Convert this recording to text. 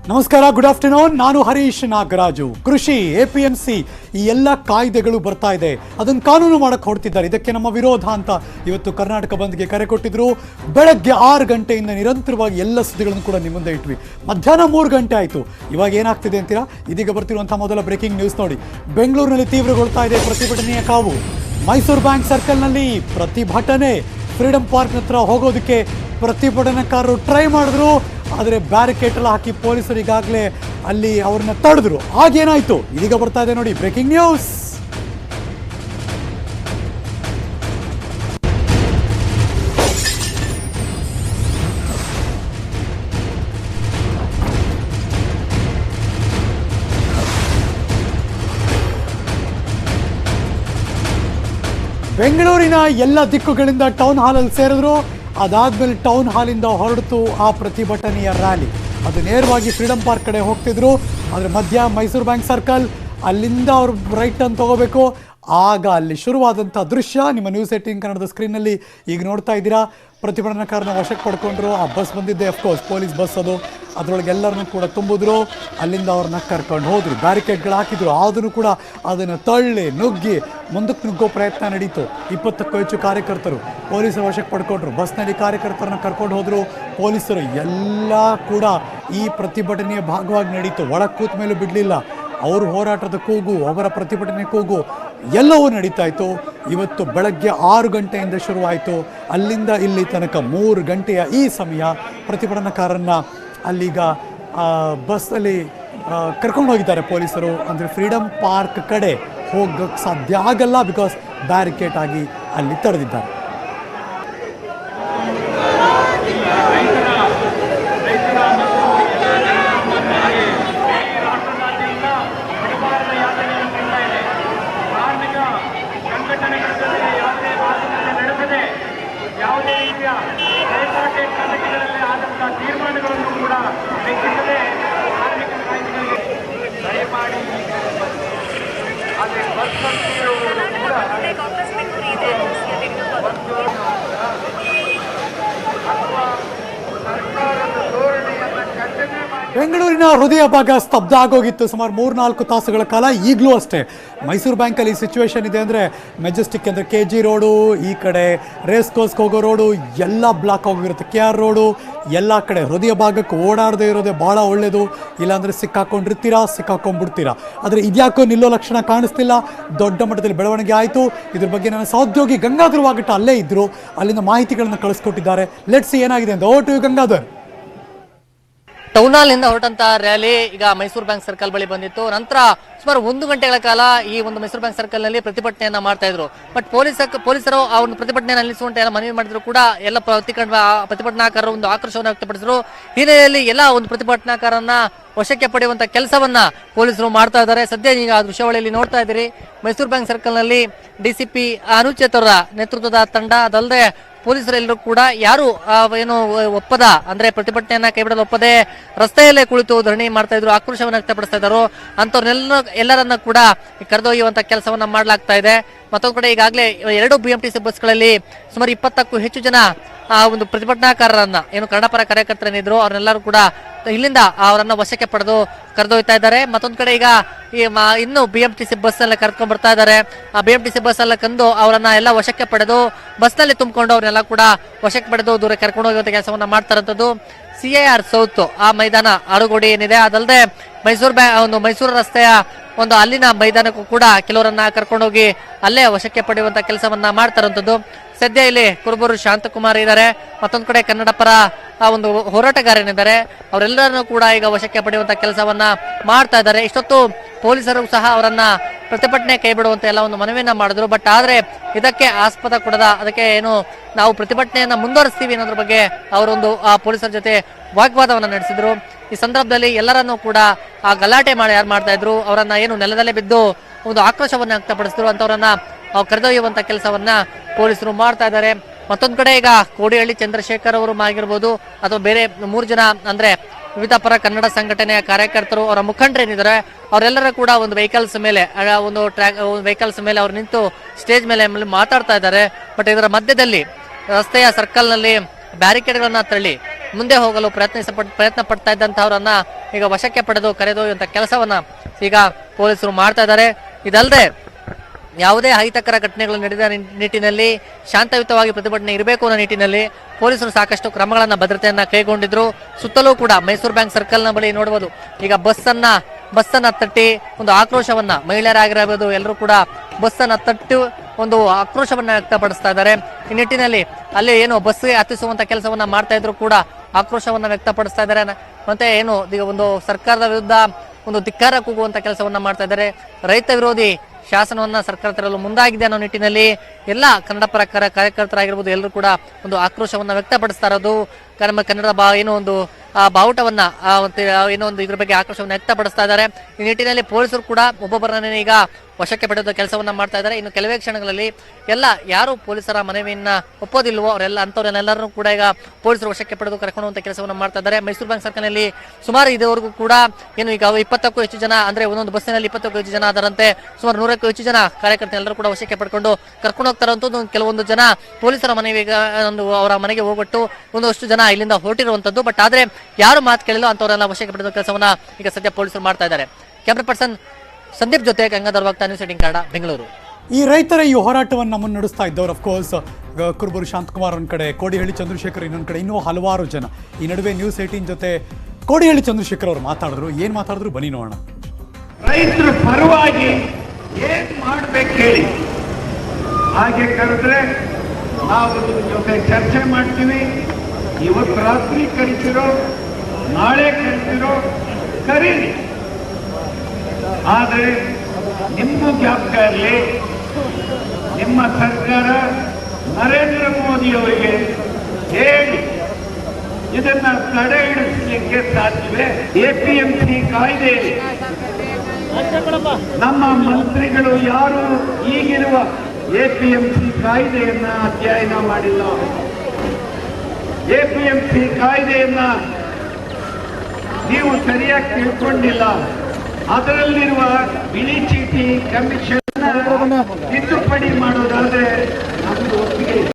ನಮಸ್ಕಾರ, good afternoon. ನಾನು ಹರೀಶ್ ನಾಗರಾಜು. ಕೃಷಿ, APMC ಈ ಎಲ್ಲ ಕಾಯ್ದೆಗಳು ಬರ್ತಾ ಇದೆ, ಅದನ್ನು ಕಾನೂನು ಮಾಡಕ್ಕೆ ಹೊರಟಿದ್ದಾರೆ. ಇದಕ್ಕೆ ನಮ್ಮ ವಿರೋಧ ಅಂತ ಇವತ್ತು ಕರ್ನಾಟಕ ಬಂದ್ಗೆ ಕರೆ ಕೊಟ್ಟಿದ್ರು. ಬೆಳಗ್ಗೆ 6 ಗಂಟೆಯಿಂದ ನಿರಂತರವಾಗಿ ಎಲ್ಲ ಸುದ್ದಿಗಳನ್ನು ಕೂಡ ನಿಮ್ಮ ಮುಂದೆ ಇಟ್ವಿ. ಮಧ್ಯಾಹ್ನ 3 ಗಂಟೆ ಆಯಿತು. ಇವಾಗ ಏನಾಗ್ತಿದೆ ಅಂತೀರಾ? ಇದೀಗ ಬರ್ತಿರುವಂಥ ಮೊದಲ ಬ್ರೇಕಿಂಗ್ ನ್ಯೂಸ್ ನೋಡಿ. ಬೆಂಗಳೂರಿನಲ್ಲಿ ತೀವ್ರಗೊಳ್ತಾ ಇದೆ ಪ್ರತಿಭಟನೆಯ ಕಾವು. ಮೈಸೂರು ಬ್ಯಾಂಕ್ ಸರ್ಕಲ್ನಲ್ಲಿ ಪ್ರತಿಭಟನೆ. ಫ್ರೀಡಂ ಪಾರ್ಕ್ ಹತ್ರ ಹೋಗೋದಕ್ಕೆ ಪ್ರತಿಭಟನಾಕಾರರು ಟ್ರೈ ಮಾಡಿದ್ರು, ಆದರೆ ಬ್ಯಾರಿಕೇಡ್ ಎಲ್ಲ ಹಾಕಿ ಪೊಲೀಸರು ಈಗಾಗಲೇ ಅಲ್ಲಿ ಅವ್ರನ್ನ ತಡೆದ್ರು. ಆಗೇನಾಯ್ತು ಇದೀಗ ಬರ್ತಾ ಇದೆ ನೋಡಿ ಬ್ರೇಕಿಂಗ್ ನ್ಯೂಸ್. ಬೆಂಗಳೂರಿನ ಎಲ್ಲ ದಿಕ್ಕುಗಳಿಂದ ಟೌನ್ ಹಾಲಲ್ಲಿ ಸೇರಿದ್ರು. ಅದಾದ್ಮೇಲೆ ಟೌನ್ ಹಾಲಿಂದ ಹೊರಡಿತು ಆ ಪ್ರತಿಭಟನೆಯ ರ್ಯಾಲಿ. ಅದು ನೇರವಾಗಿ ಫ್ರೀಡಂ ಪಾರ್ಕ್ ಕಡೆ ಹೋಗ್ತಿದ್ರು. ಆದರೆ ಮಧ್ಯ ಮೈಸೂರು ಬ್ಯಾಂಕ್ ಸರ್ಕಲ್, ಅಲ್ಲಿಂದ ಅವ್ರು ರೈಟ್ ಅನ್ನು ತಗೋಬೇಕು. ಆಗ ಅಲ್ಲಿ ಶುರುವಾದಂಥ ದೃಶ್ಯ ನಿಮ್ಮ ನ್ಯೂಸ್ 18 ಕನ್ನಡದ ಸ್ಕ್ರೀನಲ್ಲಿ ಈಗ ನೋಡ್ತಾ ಇದ್ದೀರಾ. ಪ್ರತಿಭಟನಾಕಾರನ ವಶಕ್ಕೆ ಪಡ್ಕೊಂಡ್ರು. ಆ ಬಸ್ ಬಂದಿದ್ದೆ ಅಫ್ಕೋರ್ಸ್ ಪೊಲೀಸ್ ಬಸ್ ಅದು. ಅದರೊಳಗೆ ಎಲ್ಲರನ್ನೂ ಕೂಡ ತುಂಬಿದ್ರು. ಅಲ್ಲಿಂದ ಅವ್ರನ್ನ ಕರ್ಕೊಂಡು ಹೋದ್ರು. ಬ್ಯಾರಿಕೇಡ್ಗಳು ಹಾಕಿದ್ರು. ಆದರೂ ಕೂಡ ಅದನ್ನು ತಳ್ಳಿ ನುಗ್ಗಿ ಮುಂದಕ್ಕೆ ನುಗ್ಗೋ ಪ್ರಯತ್ನ ನಡೀತು. 20ಕ್ಕೂ ಹೆಚ್ಚು ಕಾರ್ಯಕರ್ತರು ಪೊಲೀಸರ ವಶಕ್ಕೆ ಪಡ್ಕೊಂಡ್ರು. ಬಸ್ನಲ್ಲಿ ಕಾರ್ಯಕರ್ತರನ್ನ ಕರ್ಕೊಂಡು ಹೋದರು. ಪೊಲೀಸರು ಎಲ್ಲ ಕೂಡ ಈ ಪ್ರತಿಭಟನೆಯ ಭಾಗವಾಗಿ ನಡೀತು. ಒಳಗೆ ಕೂತ ಮೇಲೂ ಬಿಡಲಿಲ್ಲ. ಅವ್ರ ಹೋರಾಟದ ಕೂಗು, ಅವರ ಪ್ರತಿಭಟನೆ ಕೂಗು ಎಲ್ಲವೂ ನಡೀತಾ ಇತ್ತು. ಇವತ್ತು ಬೆಳಗ್ಗೆ 6 ಗಂಟೆಯಿಂದ ಶುರುವಾಯಿತು. ಅಲ್ಲಿಂದ ಇಲ್ಲಿ ತನಕ 3 ಗಂಟೆಯ ಈ ಸಮಯ ಪ್ರತಿಭಟನಾಕಾರನ್ನ ಅಲ್ಲೀಗ ಬಸ್ಸಲ್ಲಿ ಕರ್ಕೊಂಡು ಹೋಗಿದ್ದಾರೆ ಪೊಲೀಸರು. ಅಂದರೆ ಫ್ರೀಡಂ ಪಾರ್ಕ್ ಕಡೆ ಹೋಗೋಕ್ಕೆ ಸಾಧ್ಯ ಆಗಲ್ಲ, ಬಿಕಾಸ್ ಬ್ಯಾರಿಕೇಡ್ ಆಗಿ ಅಲ್ಲಿ ತಡೆದಿದ್ದಾರೆ. ಬೆಂಗಳೂರಿನ ಹೃದಯ ಭಾಗ ಸ್ತಬ್ಧ ಆಗೋಗಿತ್ತು ಸುಮಾರು 3-4 ತಾಸುಗಳ ಕಾಲ. ಈಗಲೂ ಅಷ್ಟೇ ಮೈಸೂರು ಬ್ಯಾಂಕಲ್ಲಿ ಸಿಚುವೇಶನ್ ಇದೆ. ಅಂದರೆ ಮೆಜೆಸ್ಟಿಕ್ ಅಂದರೆ KG ರೋಡು, ಈ ಕಡೆ ರೇಸ್ ಕೋರ್ಸ್ಗೆ ಹೋಗೋ ರೋಡು ಎಲ್ಲ ಬ್ಲಾಕ್ ಹೋಗಿರುತ್ತೆ. KR ರೋಡು ಎಲ್ಲ ಕಡೆ. ಹೃದಯ ಭಾಗಕ್ಕೆ ಓಡಾಡದೇ ಇರೋದೇ ಭಾಳ ಒಳ್ಳೆಯದು. ಇಲ್ಲಾಂದರೆ ಸಿಕ್ಕಾಕೊಂಡ್ಬಿಡ್ತೀರಾ. ಆದರೆ ಇದ್ಯಾಕೋ ನಿಲ್ಲೋ ಲಕ್ಷಣ ಕಾಣಿಸ್ತಿಲ್ಲ. ದೊಡ್ಡ ಮಟ್ಟದಲ್ಲಿ ಬೆಳವಣಿಗೆ ಆಯಿತು. ಇದ್ರ ಬಗ್ಗೆ ನನ್ನ ಸಹೋದ್ಯೋಗಿ ಗಂಗಾಧರ್ ವಾಗಟ ಅಲ್ಲೇ ಇದ್ದರು. ಅಲ್ಲಿಂದ ಮಾಹಿತಿಗಳನ್ನು ಕಳಿಸ್ಕೊಟ್ಟಿದ್ದಾರೆ. ಲೆಟ್ಸ್ ಏನಾಗಿದೆ ಅಂತ. ಓಟು ಗಂಗಾಧರ್. ಟೌನ್ ಹಾಲ್ ಇಂದ ಹೊರಟಂತ ರ್ಯಾಲಿ ಈಗ ಮೈಸೂರು ಬ್ಯಾಂಕ್ ಸರ್ಕಲ್ ಬಳಿ ಬಂದಿತ್ತು. ನಂತರ ಸುಮಾರು 1 ಗಂಟೆಗಳ ಕಾಲ ಈ ಒಂದು ಮೈಸೂರು ಬ್ಯಾಂಕ್ ಸರ್ಕಲ್ ನಲ್ಲಿ ಪ್ರತಿಭಟನೆಯನ್ನ ಮಾಡ್ತಾ ಇದ್ರು. ಬಟ್ ಪೊಲೀಸರು ಆ ಒಂದು ಪ್ರತಿಭಟನೆಯನ್ನು ನಿಲ್ಲಿಸುವಂತೆ ಎಲ್ಲ ಮನವಿ ಮಾಡಿದ್ರು ಕೂಡ ಎಲ್ಲ ಪ್ರತಿಭಟನಾಕಾರರು ಒಂದು ಆಕ್ರೋಶವನ್ನು ವ್ಯಕ್ತಪಡಿಸಿದ್ರು. ಹಿನ್ನೆಲೆಯಲ್ಲಿ ಎಲ್ಲ ಒಂದು ಪ್ರತಿಭಟನಾಕಾರರನ್ನ ವಶಕ್ಕೆ ಪಡೆಯುವಂತ ಕೆಲಸವನ್ನ ಪೊಲೀಸರು ಮಾಡ್ತಾ ಇದ್ದಾರೆ. ಸದ್ಯ ಈಗ ದೃಶ್ಯಾವಳಿಯಲ್ಲಿ ನೋಡ್ತಾ ಇದ್ದೀರಿ. ಮೈಸೂರು ಬ್ಯಾಂಕ್ ಸರ್ಕಲ್ ನಲ್ಲಿ DCP ಅನುಚೇತರ ನೇತೃತ್ವದ ತಂಡ, ಅದಲ್ಲದೆ ಪೊಲೀಸರೆಲ್ಲರೂ ಕೂಡ ಯಾರು ಏನು ಒಪ್ಪದ ಅಂದ್ರೆ ಪ್ರತಿಭಟನೆಯನ್ನ ಕೈಬಿಡಲು ಒಪ್ಪದೆ ರಸ್ತೆಯಲ್ಲೇ ಕುಳಿತು ಧರಣಿ ಮಾಡ್ತಾ ಇದ್ರು, ಆಕ್ರೋಶವನ್ನು ವ್ಯಕ್ತಪಡಿಸ್ತಾ ಇದ್ರು. ಎಲ್ಲರನ್ನ ಕೂಡ ಕರೆದೊಯ್ಯುವಂತ ಕೆಲಸವನ್ನ ಮಾಡಲಾಗ್ತಾ ಇದೆ. ಮತ್ತೊಂದು ಕಡೆ ಈಗಾಗಲೇ 2 BMTC ಬಸ್ಗಳಲ್ಲಿ ಸುಮಾರು 20ಕ್ಕೂ ಹೆಚ್ಚು ಜನ ಒಂದು ಪ್ರತಿಭಟನಾಕಾರರನ್ನ ಏನು ಕನ್ನಡಪರ ಕಾರ್ಯಕರ್ತರೇನಿದ್ರು ಅವ್ರನ್ನೆಲ್ಲರೂ ಕೂಡ ಇಲ್ಲಿಂದ ಅವರನ್ನ ವಶಕ್ಕೆ ಪಡೆದು ಕರೆದೊಯ್ತಾ ಇದ್ದಾರೆ. ಮತ್ತೊಂದು ಕಡೆ ಈಗ ಇನ್ನು BMTC ಬಸ್ ಎಲ್ಲ ಕರ್ಕೊಂಡ್ ಬರ್ತಾ ಇದ್ದಾರೆ. ಆ BMTC ಬಸ್ ಎಲ್ಲ ಕಂದು ಅವರನ್ನ ಎಲ್ಲ ವಶಕ್ಕೆ ಪಡೆದು ಬಸ್ನಲ್ಲಿ ತುಂಬಿಕೊಂಡು ಅವ್ರನ್ನೆಲ್ಲ ಕೂಡ ವಶಕ್ಕೆ ಪಡೆದು ದೂರ ಕರ್ಕೊಂಡು ಹೋಗುವಂತ ಕೆಲಸವನ್ನ ಮಾಡ್ತಾ ಇರೋಂಥದ್ದು. CIR ಸೌತ್ ಆ ಮೈದಾನ ಆಡುಗೋಡಿ ಏನಿದೆ, ಅದಲ್ಲದೆ ಮೈಸೂರು ರಸ್ತೆಯ ಒಂದು ಅಲ್ಲಿನ ಮೈದಾನಕ್ಕೂ ಕೂಡ ಕೆಲವರನ್ನ ಕರ್ಕೊಂಡೋಗಿ ಅಲ್ಲೇ ವಶಕ್ಕೆ ಪಡೆಯುವಂತ ಕೆಲಸವನ್ನ ಮಾಡ್ತಾ ಇರುವಂತದ್ದು. ಸದ್ಯ ಇಲ್ಲಿ ಕುರುಬೂರು ಶಾಂತಕುಮಾರ್ ಇದ್ದಾರೆ. ಮತ್ತೊಂದು ಕಡೆ ಕನ್ನಡ ಪರ ಒಂದು ಹೋರಾಟಗಾರನಿದ್ದಾರೆ. ಅವರೆಲ್ಲರನ್ನೂ ಕೂಡ ಈಗ ವಶಕ್ಕೆ ಪಡೆಯುವಂತ ಕೆಲಸವನ್ನ ಮಾಡ್ತಾ ಇದ್ದಾರೆ. ಇಷ್ಟೊತ್ತು ಪೊಲೀಸರು ಸಹ ಅವರನ್ನ ಪ್ರತಿಭಟನೆ ಕೈ ಬಿಡುವಂತ ಎಲ್ಲ ಒಂದು ಮನವಿಯನ್ನ ಮಾಡಿದ್ರು. ಬಟ್ ಆದ್ರೆ ಇದಕ್ಕೆ ಆಸ್ಪದ ಕೊಡದ, ಅದಕ್ಕೆ ಏನು ನಾವು ಪ್ರತಿಭಟನೆಯನ್ನ ಮುಂದುವರಿಸ್ತೀವಿ ಅನ್ನೋದ್ರ ಬಗ್ಗೆ ಅವರೊಂದು ಪೊಲೀಸರ ಜೊತೆ ವಾಗ್ವಾದವನ್ನ ನಡೆಸಿದ್ರು. ಈ ಸಂದರ್ಭದಲ್ಲಿ ಎಲ್ಲರನ್ನೂ ಕೂಡ ಆ ಗಲಾಟೆ ಯಾರು ಮಾಡ್ತಾ ಇದ್ರು ಅವರನ್ನ ಏನು ನೆಲದಲ್ಲೇ ಬಿದ್ದು ಒಂದು ಆಕ್ರೋಶವನ್ನ ವ್ಯಕ್ತಪಡಿಸಿದ್ರು ಅಂತವರನ್ನ ಕರೆದೊಯ್ಯುವಂತ ಕೆಲಸವನ್ನ ಪೊಲೀಸರು ಮಾಡ್ತಾ ಇದ್ದಾರೆ. ಮತ್ತೊಂದು ಕಡೆ ಈಗ ಕೋಡಿಹಳ್ಳಿ ಚಂದ್ರಶೇಖರ್ ಅವರು ಆಗಿರ್ಬೋದು ಅಥವಾ ಬೇರೆ 3 ಜನ ಅಂದ್ರೆ ವಿವಿಧ ಪರ ಕನ್ನಡ ಸಂಘಟನೆಯ ಕಾರ್ಯಕರ್ತರು, ಅವರ ಮುಖಂಡರೇನಿದ್ದಾರೆ ಅವರೆಲ್ಲರೂ ಕೂಡ ಒಂದು ವೆಹಿಕಲ್ಸ್ ಮೇಲೆ ಅವರು ನಿಂತು ಸ್ಟೇಜ್ ಮೇಲೆ ಮಾತಾಡ್ತಾ ಇದ್ದಾರೆ. ಬಟ್ ಇದರ ಮಧ್ಯದಲ್ಲಿ ರಸ್ತೆಯ ಸರ್ಕಲ್ ನಲ್ಲಿ ಬ್ಯಾರಿಕೇಡ್ಗಳನ್ನ ತಳ್ಳಿ ಮುಂದೆ ಹೋಗಲು ಪ್ರಯತ್ನ ಪಡ್ತಾ ಇದ್ದಂತಹವರನ್ನ ಈಗ ವಶಕ್ಕೆ ಪಡೆದು ಕರೆದೊಯ್ಯುವಂತ ಕೆಲಸವನ್ನ ಈಗ ಪೊಲೀಸರು ಮಾಡ್ತಾ ಇದ್ದಾರೆ. ಇದಲ್ಲದೆ ಯಾವುದೇ ಅಹಿತಕರ ಘಟನೆಗಳು ನಡೆದ ನಿಟ್ಟಿನಲ್ಲಿ ಶಾಂತಯುತವಾಗಿ ಪ್ರತಿಭಟನೆ ಇರಬೇಕು ಅನ್ನೋ ನಿಟ್ಟಿನಲ್ಲಿ ಪೊಲೀಸರು ಸಾಕಷ್ಟು ಕ್ರಮಗಳನ್ನ ಭದ್ರತೆಯನ್ನ ಕೈಗೊಂಡಿದ್ರು. ಸುತ್ತಲೂ ಕೂಡ ಮೈಸೂರು ಬ್ಯಾಂಕ್ ಸರ್ಕಲ್ನ ಬಳಿ ನೋಡಬಹುದು ಈಗ ಬಸ್ಸನ್ನ ತಟ್ಟಿ ಒಂದು ಆಕ್ರೋಶವನ್ನ, ಮಹಿಳೆಯರಾಗಿರಬಹುದು ಎಲ್ಲರೂ ಕೂಡ ಬಸ್ಸನ್ನ ತಟ್ಟಿ ಒಂದು ಆಕ್ರೋಶವನ್ನ ವ್ಯಕ್ತಪಡಿಸ್ತಾ ಇದ್ದಾರೆ. ಈ ನಿಟ್ಟಿನಲ್ಲಿ ಅಲ್ಲಿ ಏನು ಬಸ್ಗೆ ಹತ್ತಿಸುವಂತ ಕೆಲಸವನ್ನ ಮಾಡ್ತಾ ಇದ್ರು ಕೂಡ ಆಕ್ರೋಶವನ್ನ ವ್ಯಕ್ತಪಡಿಸ್ತಾ ಇದ್ದಾರೆ. ಮತ್ತೆ ಏನು ಈಗ ಒಂದು ಸರ್ಕಾರದ ವಿರುದ್ಧ ಒಂದು ಧಿಕ್ಕಾರ ಕೂಗುವಂತ ಕೆಲಸವನ್ನ ಮಾಡ್ತಾ ಇದ್ದಾರೆ. ರೈತ ವಿರೋಧಿ ಶಾಸನವನ್ನ ಸರ್ಕಾರ ತರಲು ಮುಂದಾಗಿದೆ ಅನ್ನೋ ನಿಟ್ಟಿನಲ್ಲಿ ಎಲ್ಲ ಕನ್ನಡ ಪರ ಕಾರ್ಯಕರ್ತರಾಗಿರ್ಬೋದು ಎಲ್ಲರೂ ಕೂಡ ಒಂದು ಆಕ್ರೋಶವನ್ನ ವ್ಯಕ್ತಪಡಿಸ್ತಾ ಇರೋದು. ನಮ್ಮ ಕನ್ನಡ ಏನೋ ಒಂದು ಬಾವುಟವನ್ನ ಏನೋ ಒಂದು ಇದ್ರ ಬಗ್ಗೆ ಆಕ್ರೋಶವನ್ನ ವ್ಯಕ್ತಪಡಿಸ್ತಾ ಇದ್ದಾರೆ. ಈ ನಿಟ್ಟಿನಲ್ಲಿ ಪೊಲೀಸರು ಕೂಡ ಒಬ್ಬೊಬ್ಬರನ್ನೇ ಈಗ ವಶಕ್ಕೆ ಪಡೆದ ಕೆಲಸವನ್ನ ಮಾಡ್ತಾ ಇದ್ದಾರೆ. ಇನ್ನು ಕೆಲವೇ ಕ್ಷಣಗಳಲ್ಲಿ ಎಲ್ಲ ಯಾರು ಪೊಲೀಸರ ಮನವಿಯನ್ನ ಒಪ್ಪೋದಿಲ್ವೋ ಅವರೆಲ್ಲರೂ ಕೂಡ ಈಗ ಪೊಲೀಸರು ವಶಕ್ಕೆ ಪಡೆದು ಕರ್ಕೊಳ್ಳುವಂತ ಕೆಲಸವನ್ನ ಮಾಡ್ತಾ ಇದ್ದಾರೆ. ಮೈಸೂರು ಬ್ಯಾಂಕ್ ಸರ್ಕಲ್ನಲ್ಲಿ ಸುಮಾರು ಇದುವರೆಗೂ ಕೂಡ ಏನು ಈಗ 20ಕ್ಕೂ ಹೆಚ್ಚು ಜನ, ಅಂದ್ರೆ ಒಂದೊಂದು ಬಸ್ಸಿನಲ್ಲಿ 20ಕ್ಕೂ ಹೆಚ್ಚು ಜನ ಅದರಂತೆ ಸುಮಾರು 100ಕ್ಕೂ ಹೆಚ್ಚು ಜನ ಕಾರ್ಯಕರ್ತರೆಲ್ಲರೂ ಕೂಡ ವಶಕ್ಕೆ ಪಡ್ಕೊಂಡು ಕರ್ಕೊಂಡು ಹೋಗ್ತಾರಂತದ್ದು. ಕೆಲವೊಂದು ಜನ ಪೊಲೀಸರ ಮನವಿಗೆ ಅವರ ಮನೆಗೆ ಹೋಗ್ಬಿಟ್ಟು ಒಂದಷ್ಟು ಜನ ಇಲ್ಲಿಂದ ಹೊರಟಿರುವಂತದ್ದು. ಬಟ್ ಆದ್ರೆ ಯಾರು ಮಾತು ಕೇಳಿಲ್ಲ ಅಂತವರೆಲ್ಲ ವಶಕ್ಕೆ ಪಡೆದ ಕೆಲಸವನ್ನ ಈಗ ಸದ್ಯ ಪೊಲೀಸರು ಮಾಡ್ತಾ ಇದ್ದಾರೆ. ಕ್ಯಾಮ್ರಾ ಪರ್ಸನ್ ಸಂದೀಪ್ ಜೊತೆ ಗಂಗಾಧರ್ ವಾಗ್ತಾ, ನ್ಯೂಸ್ 18 ಕನ್ನಡ, ಬೆಂಗಳೂರು. ಈ ರೈತರ ಈ ಹೋರಾಟವನ್ನು ಮುನ್ನಡೆಸ್ತಾ ಇದ್ದವರು ಅಫ್ಕೋರ್ಸ್ ಕುರುಬೂರು ಶಾಂತಕುಮಾರ್ ಒಂದ್ ಕಡೆ, ಕೋಡಿಹಳ್ಳಿ ಚಂದ್ರಶೇಖರ್ ಇನ್ನೊಂದ್ ಕಡೆ, ಇನ್ನೂ ಹಲವಾರು ಜನ. ಈ ನಡುವೆ ನ್ಯೂಸ್ 18 ಜೊತೆ ಕೋಡಿಹಳ್ಳಿ ಚಂದ್ರಶೇಖರ್ ಅವರು ಮಾತಾಡಿದ್ರು. ಏನ್ ಮಾತಾಡಿದ್ರು ಬನ್ನಿ ನೋಡೋಣ. ರೈತರ ಪರವಾಗಿ ಏನ್ ಮಾಡ್ಬೇಕು ಹೇಳಿ, ಹಾಗೆ ಕರೆದ್ರೆ ನಾವು ಜೊತೆ ಚರ್ಚೆ ಮಾಡ್ತೀವಿ. ಇವತ್ತು ರಾತ್ರಿ ಕರಿತಿರೋ, ನಾಳೆ ಕರಿತಿರೋ ಕರೀರಿ. ಆದರೆ ನಿಮ್ಮ ಜ್ಞಾಪಕ ಇರಲಿ, ನಿಮ್ಮ ಸರ್ಕಾರ ನರೇಂದ್ರ ಮೋದಿ ಅವರಿಗೆ ಹೇಳಿ ಇದನ್ನ ತಡೆ ಹಿಡಿಸಲಿಕ್ಕೆ ಸಾಧ್ಯವೇ? APMC ಕಾಯ್ದೆ ನಮ್ಮ ಮಂತ್ರಿಗಳು ಯಾರು ಈಗಿರುವ APMC ಕಾಯ್ದೆಯನ್ನ ಅಧ್ಯಯನ ಮಾಡಿಲ್ಲ. APMC ಕಾಯ್ದೆಯನ್ನ ನೀವು ಸರಿಯಾಗಿ ತಿಳ್ಕೊಂಡಿಲ್ಲ. ಅದರಲ್ಲಿರುವ ಬಿಳಿ ಚೀಟಿ ಕಮಿಷನ್ ತಿದ್ದುಪಡಿ ಮಾಡೋದಾದ್ರೆ ನಮ್ದು ಒಪ್ಪಿಗೆ